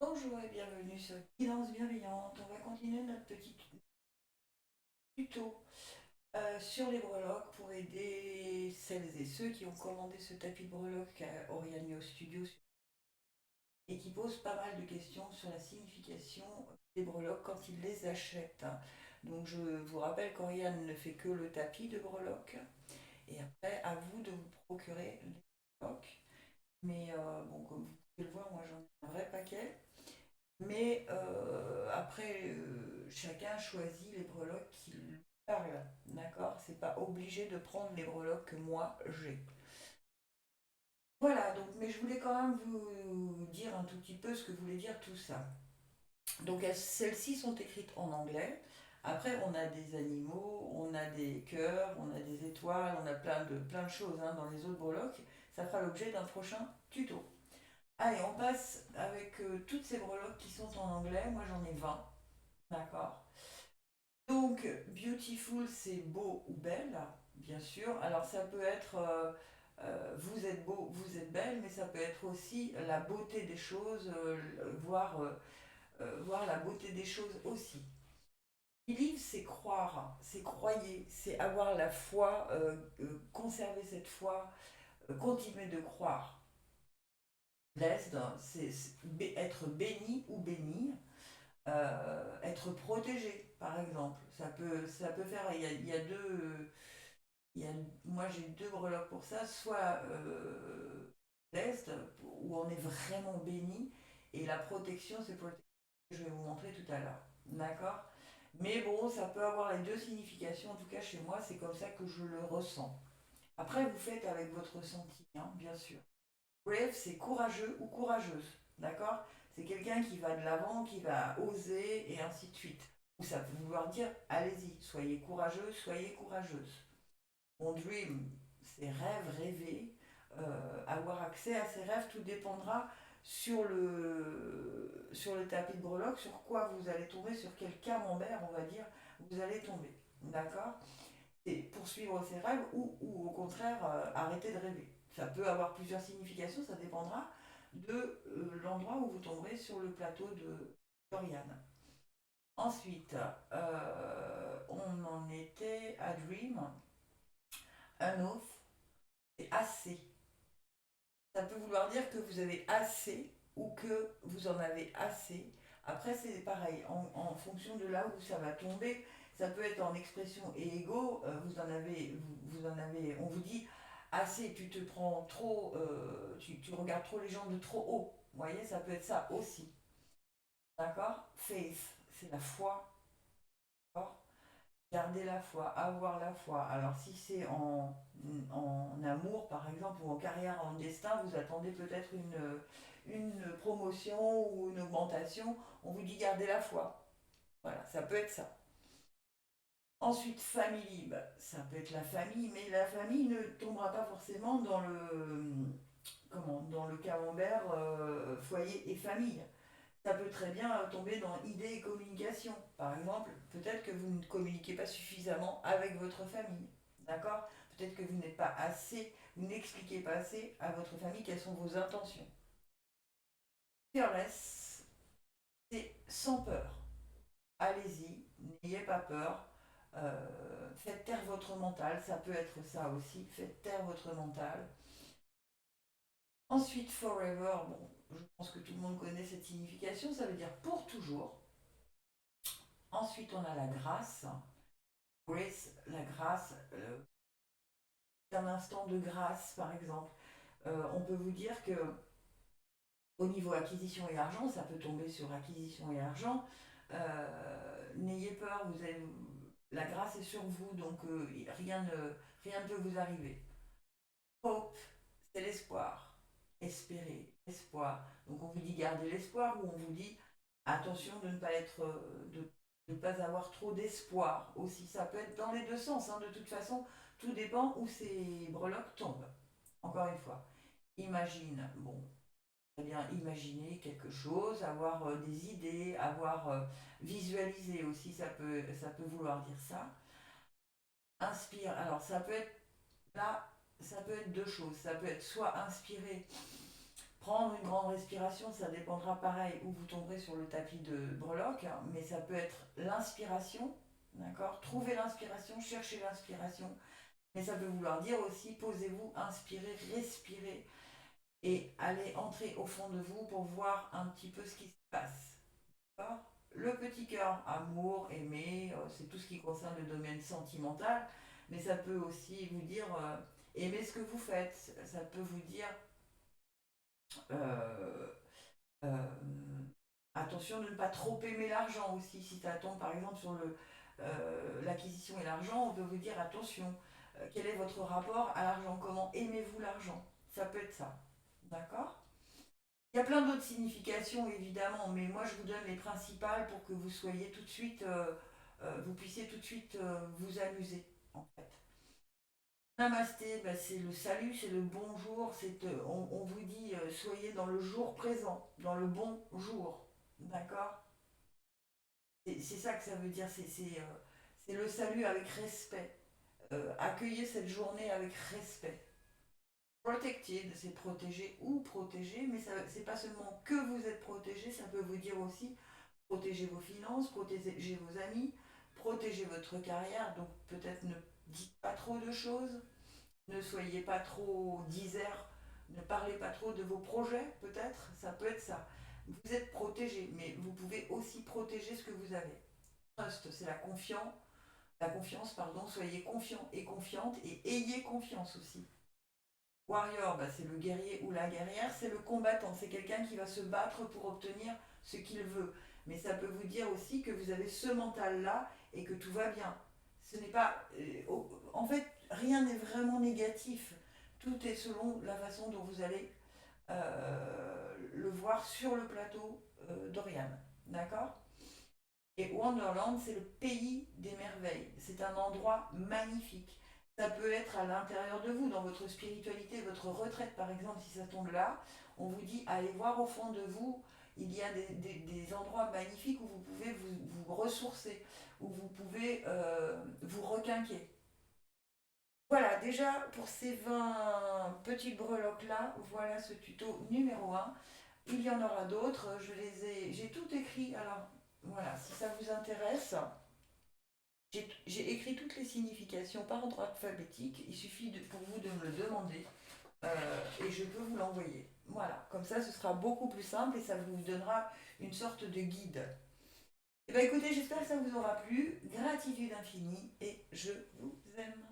Bonjour et bienvenue sur Guidance Bienveillante. On va continuer notre petit tuto sur les breloques pour aider celles et ceux qui ont commandé ce tapis de breloques à Oriane Studio et qui posent pas mal de questions sur la signification des breloques quand ils les achètent. Donc je vous rappelle qu'Oriane ne fait que le tapis de breloques et après à vous de vous procurer les breloques. Mais bon, comme vous pouvez le voir, moi j'en ai un vrai paquet. Mais après, chacun choisit les breloques qui lui parlent. D'accord? C'est pas obligé de prendre les breloques que moi j'ai. Voilà, donc, mais je voulais quand même vous dire un tout petit peu ce que voulait dire tout ça. Donc celles-ci sont écrites en anglais. Après, on a des animaux, on a des cœurs, on a des étoiles, on a plein de choses hein, dans les autres breloques. Ça fera l'objet d'un prochain tuto. Allez, on passe avec toutes ces breloques qui sont en anglais. Moi, j'en ai 20. D'accord. Donc, beautiful, c'est beau ou belle, bien sûr. Alors, ça peut être vous êtes beau, vous êtes belle, mais ça peut être aussi la beauté des choses, voir la beauté des choses aussi. Believe, c'est croire, c'est croyer, c'est avoir la foi, conserver cette foi, continuer de croire. Blessed, c'est être béni ou béni. Être protégé, par exemple. Ça peut faire. Il y a deux. Il y a, moi, j'ai deux breloques pour ça. Soit l'Est, où on est vraiment béni, et la protection, c'est pour que je vais vous montrer tout à l'heure. D'accord. Mais bon, ça peut avoir les deux significations. En tout cas, chez moi, c'est comme ça que je le ressens. Après, vous faites avec votre ressenti, hein, bien sûr. Brave, c'est courageux ou courageuse. D'accord. C'est quelqu'un qui va de l'avant, qui va oser et ainsi de suite. Ou ça peut vouloir dire allez-y, soyez courageux, soyez courageuse. On dream, c'est rêve, rêver, avoir accès à ses rêves, tout dépendra sur le tapis de breloque, sur quoi vous allez tomber, sur quel camembert, on va dire, vous allez tomber. D'accord. C'est poursuivre ses rêves ou au contraire arrêter de rêver. Ça peut avoir plusieurs significations, ça dépendra de l'endroit où vous tomberez sur le plateau de Dorian. Ensuite, on en était à Dream, un oath, c'est assez. Ça peut vouloir dire que vous avez assez ou que vous en avez assez. Après, c'est pareil, en fonction de là où ça va tomber, ça peut être en expression et ego, on vous dit assez, tu te prends trop, tu regardes trop les gens de trop haut. Vous voyez, ça peut être ça aussi. D'accord. Faith, c'est la foi. D'accord. Garder la foi, avoir la foi. Alors si c'est en amour par exemple ou en carrière, en destin, vous attendez peut-être une promotion ou une augmentation, on vous dit garder la foi. Voilà, ça peut être ça. Ensuite, famille, bah, ça peut être la famille, mais la famille ne tombera pas forcément dans le camembert foyer et famille. Ça peut très bien tomber dans idée et communication. Par exemple, peut-être que vous ne communiquez pas suffisamment avec votre famille. D'accord. Peut-être que vous n'êtes pas assez, vous n'expliquez pas assez à votre famille quelles sont vos intentions. Fearless, c'est sans peur. Allez-y, n'ayez pas peur. Faites taire votre mental, ça peut être ça aussi. Faites taire votre mental. Ensuite, forever, bon, je pense que tout le monde connaît cette signification, ça veut dire pour toujours. Ensuite, on a la grâce. Grace, la grâce, un instant de grâce par exemple. On peut vous dire que au niveau acquisition et argent, ça peut tomber sur acquisition et argent. N'ayez peur, la grâce est sur vous, donc rien ne peut vous arriver. Hope, c'est l'espoir. Espérer, l'espoir. Donc on vous dit gardez l'espoir ou on vous dit attention de ne pas être, de ne pas avoir trop d'espoir aussi. Ça peut être dans les deux sens. Hein. De toute façon, tout dépend où ces breloques tombent. Encore une fois, imagine, bon, très bien imaginer quelque chose, avoir des idées, avoir visualisé aussi, ça peut vouloir dire ça. Inspire, alors ça peut être là, ça peut être deux choses. Ça peut être soit inspiré Prendre une grande respiration, ça dépendra pareil où vous tomberez sur le tapis de breloque, hein, mais ça peut être l'inspiration, d'accord? Trouver l'inspiration, chercher l'inspiration, mais ça peut vouloir dire aussi posez-vous, inspirez, respirez et allez entrer au fond de vous pour voir un petit peu ce qui se passe. D'accord. Le petit cœur, amour, aimer, c'est tout ce qui concerne le domaine sentimental, mais ça peut aussi vous dire aimer ce que vous faites, ça peut vous dire euh, euh, attention de ne pas trop aimer l'argent aussi. Si ça tombe par exemple sur l'acquisition et l'argent, on peut vous dire attention, quel est votre rapport à l'argent? Comment aimez-vous l'argent? Ça peut être ça. D'accord. Il y a plein d'autres significations évidemment, mais moi je vous donne les principales pour que vous soyez tout de suite, vous puissiez tout de suite vous amuser en fait. Namasté, bah, c'est le salut, c'est le bonjour, on vous dit soyez dans le jour présent, dans le bon jour. D'accord. C'est ça que ça veut dire, c'est le salut avec respect. Accueillez cette journée avec respect. Protected, c'est protéger ou protéger, mais c'est pas seulement que vous êtes protégé, ça peut vous dire aussi protéger vos finances, protéger vos amis, protéger votre carrière, donc peut-être ne dites pas trop de choses, ne soyez pas trop disert, ne parlez pas trop de vos projets, peut-être, ça peut être ça. Vous êtes protégé, mais vous pouvez aussi protéger ce que vous avez. Trust, c'est la confiance, pardon, soyez confiant et confiante et ayez confiance aussi. Warrior, bah, c'est le guerrier ou la guerrière, c'est le combattant, c'est quelqu'un qui va se battre pour obtenir ce qu'il veut. Mais ça peut vous dire aussi que vous avez ce mental-là et que tout va bien. Ce n'est pas. En fait, rien n'est vraiment négatif. Tout est selon la façon dont vous allez le voir sur le plateau d'Oriane. D'accord. Et Wonderland, c'est le pays des merveilles. C'est un endroit magnifique. Ça peut être à l'intérieur de vous, dans votre spiritualité, votre retraite par exemple, si ça tombe là. On vous dit, allez voir au fond de vous, il y a des endroits magnifiques où vous pouvez vous ressourcer, où vous pouvez vous requinquer. Voilà, déjà pour ces 20 petites breloques-là, voilà ce tuto numéro un. Il y en aura d'autres, j'ai tout écrit, alors voilà, si ça vous intéresse, j'ai écrit toutes les significations par ordre alphabétique, il suffit pour vous de me le demander et je peux vous l'envoyer. Voilà, comme ça ce sera beaucoup plus simple et ça vous donnera une sorte de guide. Eh bien écoutez, j'espère que ça vous aura plu, gratitude infinie et je vous aime.